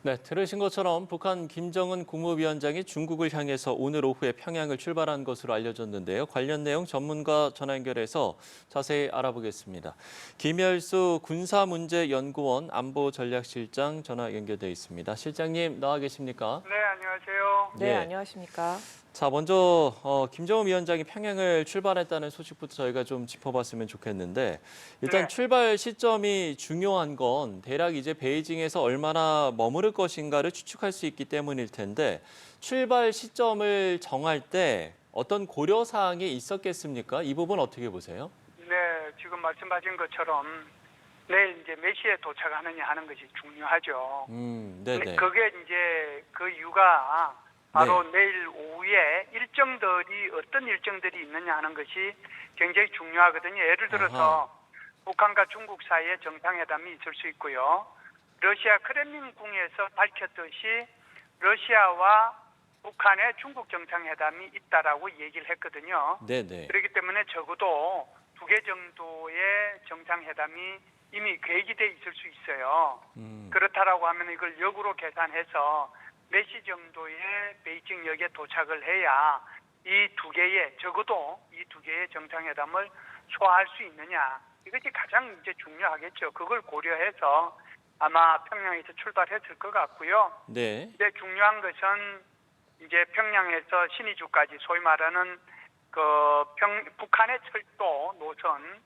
네, 들으신 것처럼 북한 김정은 국무위원장이 중국을 향해서 오늘 오후에 평양을 출발한 것으로 알려졌는데요. 관련 내용 전문가 전화 연결해서 자세히 알아보겠습니다. 김열수 군사문제연구원 안보전략실장 전화 연결돼 있습니다. 실장님 나와 계십니까? 네, 안녕하세요. 네, 예. 안녕하십니까? 자, 먼저 김정은 위원장이 평양을 출발했다는 소식부터 저희가 좀 짚어봤으면 좋겠는데 일단 네. 출발 시점이 중요한 건 대략 이제 베이징에서 얼마나 머무를 것인가를 추측할 수 있기 때문일 텐데 출발 시점을 정할 때 어떤 고려 사항이 있었겠습니까? 이 부분 어떻게 보세요? 네, 지금 말씀하신 것처럼 내일 이제 몇 시에 도착하느냐 하는 것이 중요하죠. 네네. 그게 이제 그 이유가 바로 내일 오후에 일정들이 어떤 일정들이 있느냐 하는 것이 굉장히 중요하거든요. 예를 들어서 북한과 중국 사이에 정상회담이 있을 수 있고요. 러시아 크렘린궁에서 밝혔듯이 러시아와 북한의 중국 정상회담이 있다라고 얘기를 했거든요. 네네. 그렇기 때문에 적어도 2개 정도의 정상회담이 이미 계획이 돼 있을 수 있어요. 그렇다라고 하면 이걸 역으로 계산해서 몇 시 정도에 베이징역에 도착을 해야 적어도 이 2개의 정상회담을 소화할 수 있느냐. 이것이 가장 이제 중요하겠죠. 그걸 고려해서 아마 평양에서 출발했을 것 같고요. 네. 이제 중요한 것은 이제 평양에서 신의주까지 소위 말하는 북한의 철도 노선,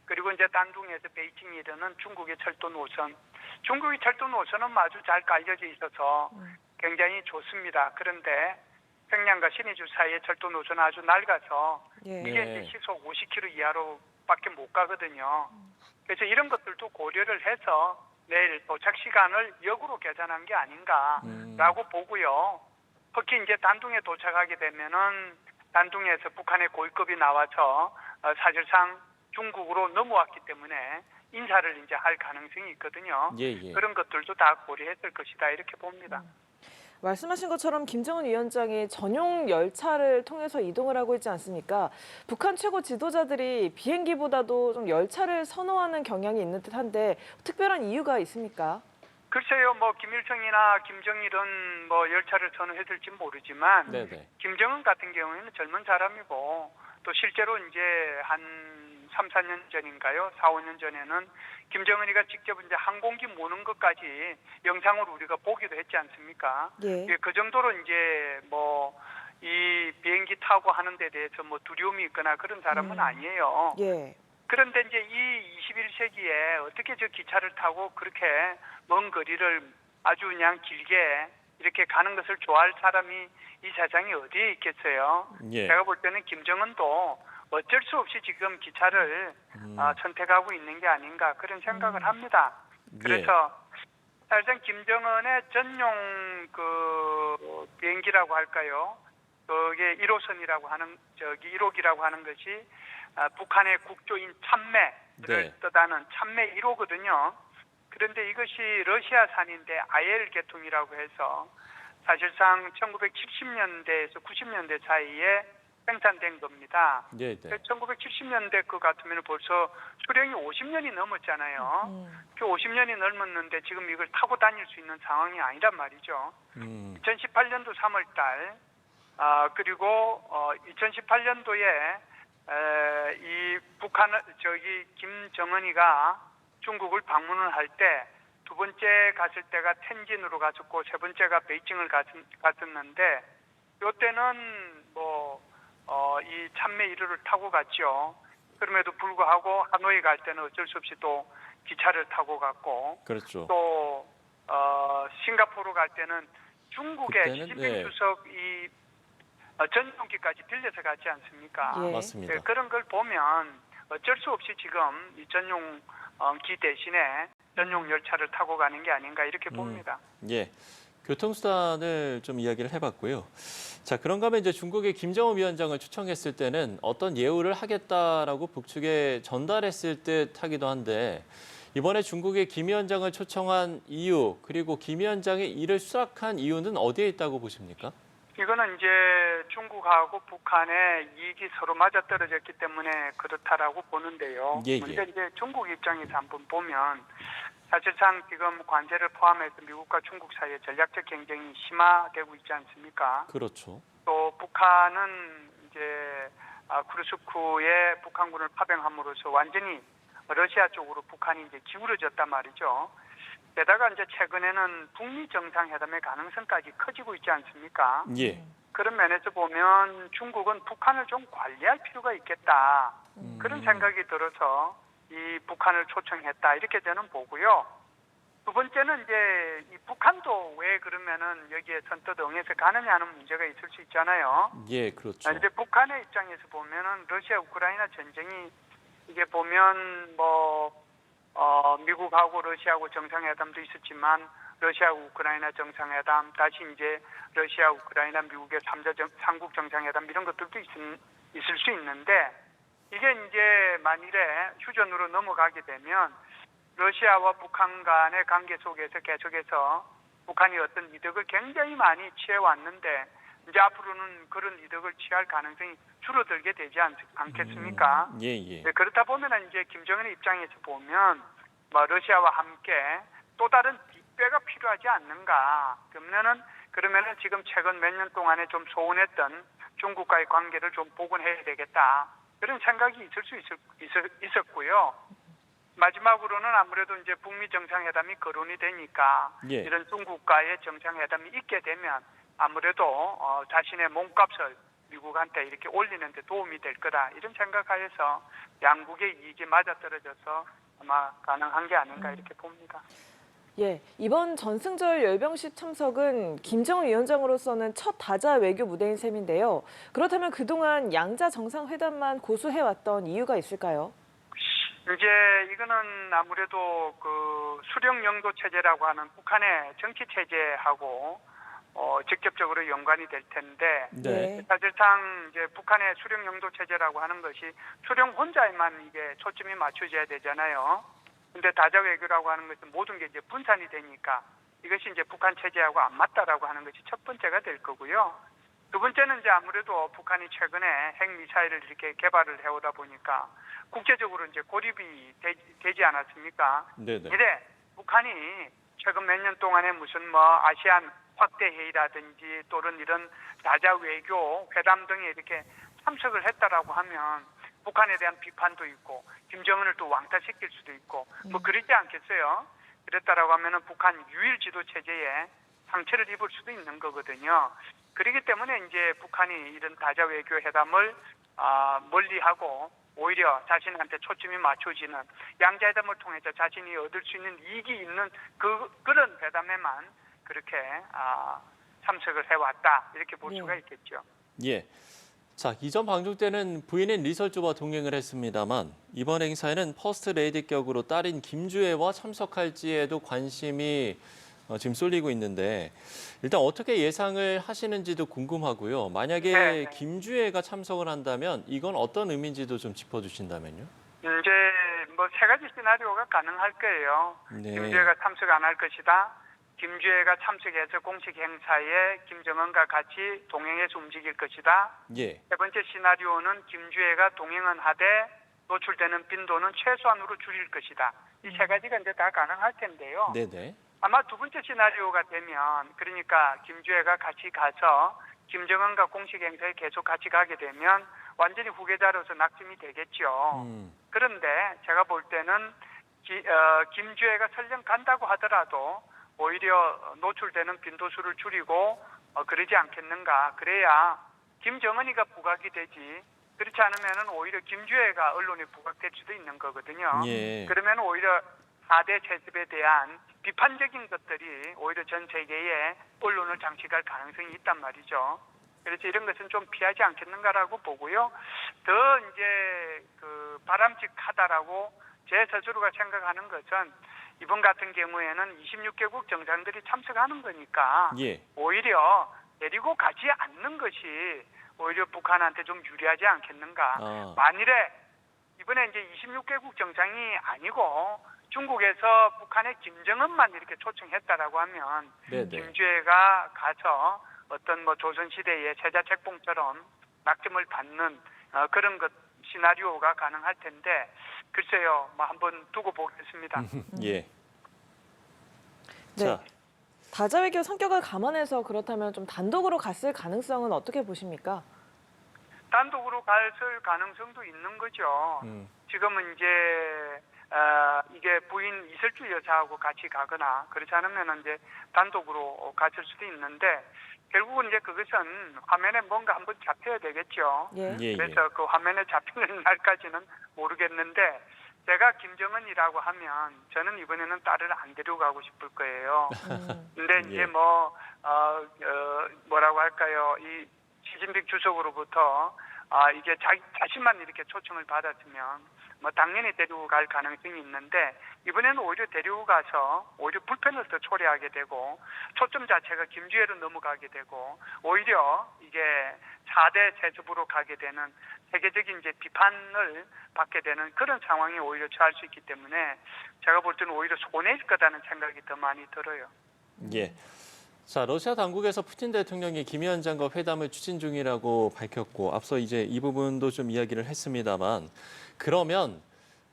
그리고 이제 단둥에서 베이징에 이르는 중국의 철도 노선. 중국의 철도 노선은 아주 잘 깔려져 있어서 굉장히 좋습니다. 그런데 평양과 신의주 사이의 철도 노선은 아주 낡아서 예. 이게 네. 이제 시속 50km 이하로밖에 못 가거든요. 그래서 이런 것들도 고려를 해서 내일 도착 시간을 역으로 계산한 게 아닌가라고 보고요. 특히 이제 단둥에 도착하게 되면은 단둥에서 북한의 고위급이 나와서 사실상 중국으로 넘어왔기 때문에 인사를 이제 할 가능성이 있거든요. 예. 그런 것들도 다 고려했을 것이다 이렇게 봅니다. 말씀하신 것처럼 김정은 위원장이 전용 열차를 통해서 이동을 하고 있지 않습니까? 북한 최고 지도자들이 비행기보다도 좀 열차를 선호하는 경향이 있는 듯한데 특별한 이유가 있습니까? 글쎄요, 뭐 김일성이나 김정일은 뭐 열차를 선호했을지 모르지만 네네. 김정은 같은 경우에는 젊은 사람이고 또 실제로 이제 한 3, 4년 전인가요? 4, 5년 전에는 김정은이가 직접 이제 항공기 모는 것까지 영상으로 우리가 보기도 했지 않습니까? 예. 그 정도로 이제 뭐 이 비행기 타고 하는 데 대해서 뭐 두려움이 있거나 그런 사람은 아니에요. 예. 그런데 이제 이 21세기에 어떻게 저 기차를 타고 그렇게 먼 거리를 아주 그냥 길게 이렇게 가는 것을 좋아할 사람이 이 세상에 어디에 있겠어요? 예. 제가 볼 때는 김정은도 어쩔 수 없이 지금 기차를 선택하고 있는 게 아닌가 그런 생각을 합니다. 그래서 사실상 김정은의 전용 비행기라고 할까요? 그게 1호선이라고 하는 1호기라고 하는 것이 북한의 국조인 참매를 뜻하는 참매 1호거든요. 그런데 이것이 러시아산인데 IL 계통이라고 해서 사실상 1970년대에서 90년대 사이에 생산된 겁니다. 네네. 1970년대 그 같으면 벌써 수령이 50년이 넘었잖아요. 그 50년이 넘었는데 지금 이걸 타고 다닐 수 있는 상황이 아니란 말이죠. 2018년도 3월달 그리고 2018년도에 이 김정은이가 중국을 방문을 할 때 두 번째 갔을 때가 텐진으로 갔었고 세 번째가 베이징을 갔었는데 이때는 이 참매 1호를 타고 갔죠. 그럼에도 불구하고 하노이 갈 때는 어쩔 수 없이 또 기차를 타고 갔고 그렇죠. 또 싱가포르 갈 때는 중국의 시진핑 주석이 전용기까지 빌려서 갔지 않습니까? 예. 맞습니다. 그런 걸 보면 어쩔 수 없이 지금 이 전용기 대신에 전용 열차를 타고 가는 게 아닌가 이렇게 봅니다. 예. 교통수단을 좀 이야기를 해봤고요. 자, 그런가 하면 이제 중국의 김정은 위원장을 초청했을 때는 어떤 예우를 하겠다라고 북측에 전달했을 듯 하기도 한데 이번에 중국의 김 위원장을 초청한 이유 그리고 김 위원장이 이를 수락한 이유는 어디에 있다고 보십니까? 이거는 이제 중국하고 북한의 이익이 서로 맞아떨어졌기 때문에 그렇다라고 보는데요. 예. 근데 이제 중국 입장에서 한번 보면 사실상 지금 관세를 포함해서 미국과 중국 사이의 전략적 경쟁이 심화되고 있지 않습니까? 그렇죠. 또 북한은 이제 쿠르스크에 북한군을 파병함으로써 완전히 러시아 쪽으로 북한이 이제 기울어졌단 말이죠. 게다가 이제 최근에는 북미 정상회담의 가능성까지 커지고 있지 않습니까? 예. 그런 면에서 보면 중국은 북한을 좀 관리할 필요가 있겠다. 그런 생각이 들어서 이 북한을 초청했다. 이렇게 저는 보고요. 두 번째는 이제 이 북한도 왜 그러면은 여기에 선뜻 응해서 가느냐 하는 문제가 있을 수 있잖아요. 예, 그렇죠. 이제 북한의 입장에서 보면은 러시아 우크라이나 전쟁이 이게 보면 미국하고 러시아하고 정상회담도 있었지만 러시아 우크라이나 정상회담 다시 이제 러시아 우크라이나 미국의 3국 정상회담 이런 것들도 있을 수 있는데 이게 이제 만일에 휴전으로 넘어가게 되면 러시아와 북한 간의 관계 속에서 계속해서 북한이 어떤 이득을 굉장히 많이 취해왔는데 이제 앞으로는 그런 이득을 취할 가능성이 줄어들게 되지 않겠습니까? 예. 네, 그렇다 보면 이제 김정은의 입장에서 보면 러시아와 함께 또 다른 뒷배가 필요하지 않는가. 그러면은 지금 최근 몇 년 동안에 좀 소원했던 중국과의 관계를 좀 복원해야 되겠다. 그런 생각이 있을 수 있었고요. 마지막으로는 아무래도 이제 북미 정상회담이 거론이 되니까 예. 이런 중국과의 정상회담이 있게 되면 아무래도 자신의 몸값을 미국한테 이렇게 올리는 데 도움이 될 거다. 이런 생각하여서 양국의 이익이 맞아떨어져서 아마 가능한 게 아닌가 이렇게 봅니다. 예, 이번 전승절 열병식 참석은 김정은 위원장으로서는 첫 다자 외교 무대인 셈인데요. 그렇다면 그동안 양자 정상회담만 고수해왔던 이유가 있을까요? 이제 이거는 아무래도 그 수령 영도 체제라고 하는 북한의 정치 체제하고 직접적으로 연관이 될 텐데 네. 사실상 이제 북한의 수령 영도 체제라고 하는 것이 수령 혼자에만 이게 초점이 맞춰져야 되잖아요. 근데 다자 외교라고 하는 것은 모든 게 이제 분산이 되니까 이것이 이제 북한 체제하고 안 맞다라고 하는 것이 첫 번째가 될 거고요. 두 번째는 이제 아무래도 북한이 최근에 핵 미사일을 이렇게 개발을 해오다 보니까 국제적으로 이제 고립이 되지 않았습니까? 네네. 이래 북한이 최근 몇 년 동안에 무슨 아시안 확대 회의라든지 또는 이런 다자 외교 회담 등에 이렇게 참석을 했다라고 하면 북한에 대한 비판도 있고 김정은을 또 왕따시킬 수도 있고 그러지 않겠어요? 그랬다라고 하면은 북한 유일 지도 체제에 상처를 입을 수도 있는 거거든요. 그렇기 때문에 이제 북한이 이런 다자 외교 회담을 멀리하고 오히려 자신한테 초점이 맞춰지는 양자회담을 통해서 자신이 얻을 수 있는 이익이 있는 그런 회담에만 그렇게 참석을 해왔다 이렇게 볼 수가 있겠죠. 예. 자, 이전 방중 때는 부인인 리설주와 동행을 했습니다만 이번 행사에는 퍼스트 레이디 격으로 딸인 김주애와 참석할지에도 관심이 지금 쏠리고 있는데 일단 어떻게 예상을 하시는지도 궁금하고요. 만약에 네. 김주애가 참석을 한다면 이건 어떤 의미인지도 좀 짚어주신다면요. 이제 세 가지 시나리오가 가능할 거예요. 네. 김주애가 참석 안 할 것이다. 김주애가 참석해서 공식 행사에 김정은과 같이 동행해서 움직일 것이다. 예. 세 번째 시나리오는 김주애가 동행은 하되 노출되는 빈도는 최소한으로 줄일 것이다. 이 세 가지가 이제 다 가능할 텐데요. 네네. 아마 두 번째 시나리오가 되면 그러니까 김주애가 같이 가서 김정은과 공식 행사에 계속 같이 가게 되면 완전히 후계자로서 낙점이 되겠죠. 그런데 제가 볼 때는 김주애가 설령 간다고 하더라도 오히려 노출되는 빈도수를 줄이고 그러지 않겠는가. 그래야 김정은이가 부각이 되지. 그렇지 않으면 오히려 김주애가 언론에 부각될 수도 있는 거거든요. 예. 그러면 오히려 4대 세습에 대한 비판적인 것들이 오히려 전 세계에 언론을 장식할 가능성이 있단 말이죠. 그래서 이런 것은 좀 피하지 않겠는가라고 보고요. 더 이제 바람직하다라고 제 스스로가 생각하는 것은 이번 같은 경우에는 26개국 정상들이 참석하는 거니까 예. 오히려 데리고 가지 않는 것이 오히려 북한한테 좀 유리하지 않겠는가. 만일에 이번에 이제 26개국 정상이 아니고 중국에서 북한의 김정은만 이렇게 초청했다라고 하면 네네. 김주애가 가서 어떤 조선시대의 세자책봉처럼 낙점을 받는 그런 시나리오가 가능할 텐데 글쎄요, 한번 두고 보겠습니다. 예. 네. 자, 다자 외교 성격을 감안해서 그렇다면 좀 단독으로 갔을 가능성은 어떻게 보십니까? 단독으로 갔을 가능성도 있는 거죠. 지금은 이제 이게 부인 이설주 여사하고 같이 가거나 그렇지 않으면 이제 단독으로 갔을 수도 있는데 결국은 이제 그것은 화면에 뭔가 한번 잡혀야 되겠죠. 예. 예, 예. 그래서 그 화면에 잡히는 날까지는 모르겠는데 제가 김정은이라고 하면 저는 이번에는 딸을 안 데려가고 싶을 거예요. 근데 이제 예. 뭐라고 할까요? 이 시진핑 주석으로부터 이게 자신만 이렇게 초청을 받았으면 뭐 당연히 데리고 갈 가능성이 있는데 이번에는 오히려 데리고 가서 오히려 불편을 더 초래하게 되고 초점 자체가 김주애로 넘어가게 되고 오히려 이게 4대 세습으로 가게 되는 세계적인 이제 비판을 받게 되는 그런 상황에 오히려 처할 수 있기 때문에 제가 볼 때는 오히려 손해일 거다는 생각이 더 많이 들어요. 예. 자, 러시아 당국에서 푸틴 대통령이 김 위원장과 회담을 추진 중이라고 밝혔고 앞서 이제 이 부분도 좀 이야기를 했습니다만 그러면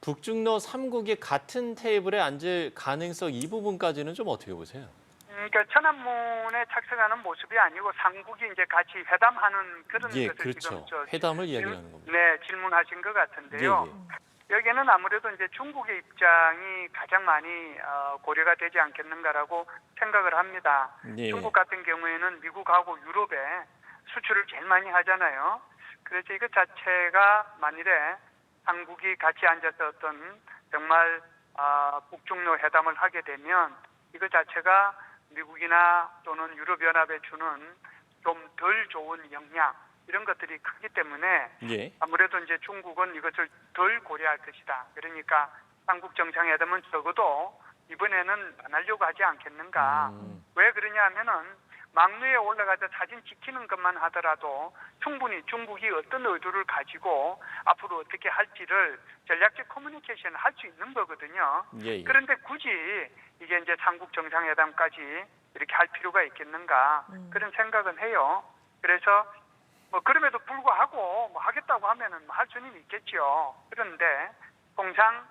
북중러 3국이 같은 테이블에 앉을 가능성 이 부분까지는 좀 어떻게 보세요? 그러니까 천안문에 착석하는 모습이 아니고 삼국이 이제 같이 회담하는 그런 예, 것을 그렇죠. 지금 회담을 이야기하는 겁니다. 네, 질문하신 것 같은데요. 예, 여기에는 아무래도 이제 중국의 입장이 가장 많이 고려가 되지 않겠는가라고 생각을 합니다. 예. 중국 같은 경우에는 미국하고 유럽에 수출을 제일 많이 하잖아요. 그래서 이것 자체가 만일에 한국이 같이 앉아서 어떤 정말 북중러 회담을 하게 되면 이것 자체가 미국이나 또는 유럽연합에 주는 좀 덜 좋은 영향 이런 것들이 크기 때문에 예. 아무래도 이제 중국은 이것을 덜 고려할 것이다. 그러니까 한국 정상회담은 적어도 이번에는 안 하려고 하지 않겠는가. 왜 그러냐 하면은 막루에 올라가서 사진 찍히는 것만 하더라도 충분히 중국이 어떤 의도를 가지고 앞으로 어떻게 할지를 전략적 커뮤니케이션을 할 수 있는 거거든요. 예, 예. 그런데 굳이 이게 이제 삼국 정상회담까지 이렇게 할 필요가 있겠는가 그런 생각은 해요. 그래서 뭐 그럼에도 불구하고 뭐 하겠다고 하면은 뭐 할 수는 있겠죠. 그런데 통상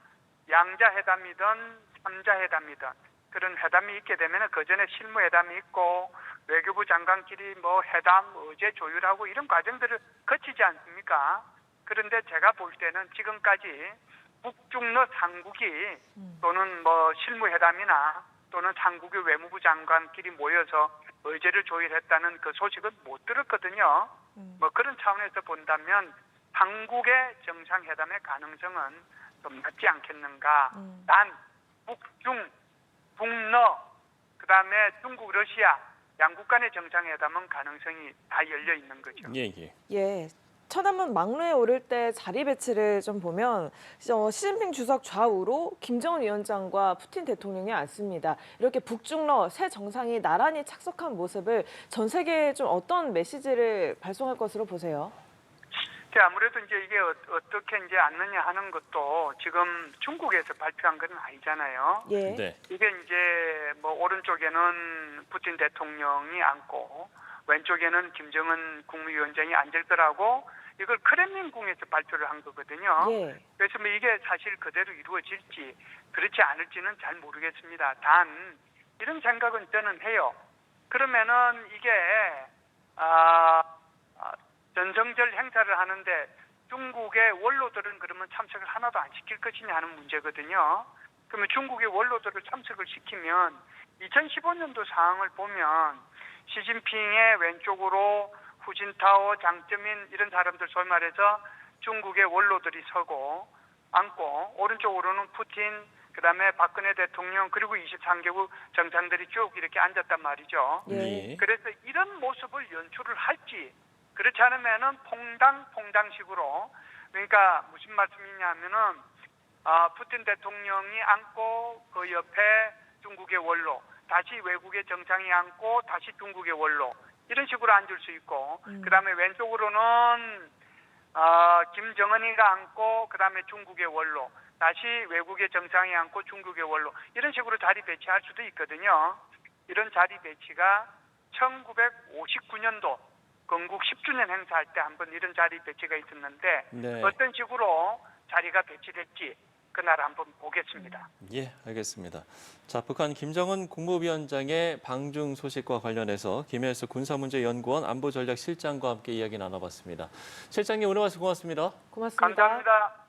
양자 회담이든 삼자 회담이든 그런 회담이 있게 되면은 그 전에 실무 회담이 있고 외교부 장관끼리 뭐 회담, 의제 조율하고 이런 과정들을 거치지 않습니까? 그런데 제가 볼 때는 지금까지 북중러 삼국이 또는 뭐 실무 회담이나 또는 삼국의 외무부 장관끼리 모여서 의제를 조율했다는 그 소식은 못 들었거든요. 뭐 그런 차원에서 본다면 한국의 정상회담의 가능성은 좀 낮지 않겠는가. 단 북중, 북러, 그다음에 중국, 러시아 양국 간의 정상회담은 가능성이 다 열려 있는 거죠. 예, 예. 예. 천안문 막루에 오를 때 자리 배치를 좀 보면 시진핑 주석 좌우로 김정은 위원장과 푸틴 대통령이 앉습니다. 이렇게 북중러 새 정상이 나란히 착석한 모습을 전 세계에 좀 어떤 메시지를 발송할 것으로 보세요? 아무래도 이제 이게 어떻게 이제 앉느냐 하는 것도 지금 중국에서 발표한 건 아니잖아요. 예. 네. 이게 이제 뭐 오른쪽에는 푸틴 대통령이 앉고 왼쪽에는 김정은 국무위원장이 앉을 거라고 이걸 크렘린궁에서 발표를 한 거거든요. 예. 그래서 뭐 이게 사실 그대로 이루어질지 그렇지 않을지는 잘 모르겠습니다. 단 이런 생각은 저는 해요. 그러면은 이게 전성절 행사를 하는데 중국의 원로들은 그러면 참석을 하나도 안 시킬 것이냐 하는 문제거든요. 그러면 중국의 원로들을 참석을 시키면 2015년도 상황을 보면 시진핑의 왼쪽으로 후진타오, 장쩌민 이런 사람들 소위 말해서 중국의 원로들이 서고 앉고 오른쪽으로는 푸틴, 그다음에 박근혜 대통령 그리고 23개국 정상들이 쭉 이렇게 앉았단 말이죠. 예. 그래서 이런 모습을 연출을 할지 그렇지 않으면은 퐁당식으로 그러니까 무슨 말씀이냐면은 푸틴 대통령이 앉고 그 옆에 중국의 원로 다시 외국의 정상이 앉고 다시 중국의 원로 이런 식으로 앉을 수 있고 그다음에 왼쪽으로는 김정은이가 앉고 그다음에 중국의 원로 다시 외국의 정상이 앉고 중국의 원로 이런 식으로 자리 배치할 수도 있거든요. 이런 자리 배치가 1959년도 건국 10주년 행사할 때 한번 이런 자리 배치가 있었는데 네. 어떤 식으로 자리가 배치됐지 그날 한번 보겠습니다. 예, 알겠습니다. 자, 북한 김정은 국무위원장의 방중 소식과 관련해서 김혜수 군사문제연구원 안보전략실장과 함께 이야기 나눠봤습니다. 실장님 오늘 와서 고맙습니다. 고맙습니다. 감사합니다.